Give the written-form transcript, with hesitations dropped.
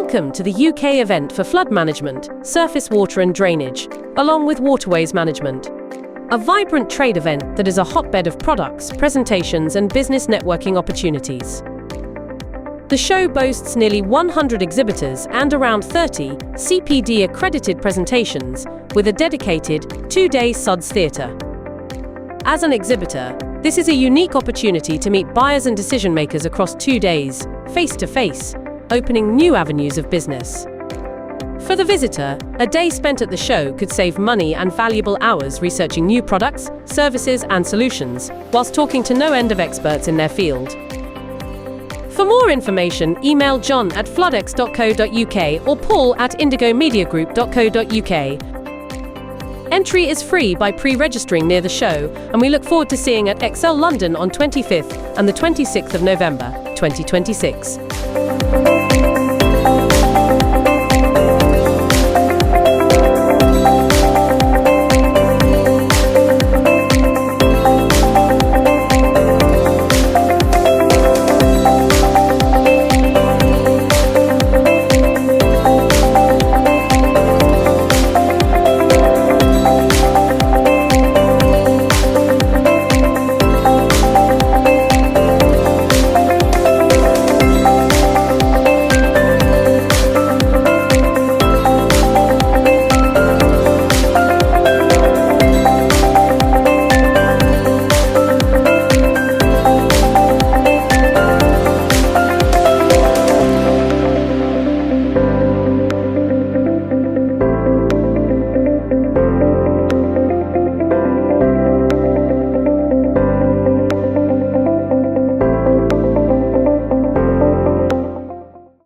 Welcome to the UK event for flood management, surface water and drainage, along with waterways management. A vibrant trade event that is a hotbed of products, presentations and business networking opportunities. The show boasts nearly 100 exhibitors and around 30 CPD-accredited presentations with a dedicated 2-day SUDS theatre. As an exhibitor, this is a unique opportunity to meet buyers and decision-makers across 2 days, face-to-face, opening new avenues of business. For the visitor, a day spent at the show could save money and valuable hours researching new products, services and solutions, whilst talking to no end of experts in their field. For more information, email john@floodex.co.uk or paul@indigomediagroup.co.uk. Entry is free by pre-registering near the show, and we look forward to seeing at Excel London on 25th and the 26th of November, 2026.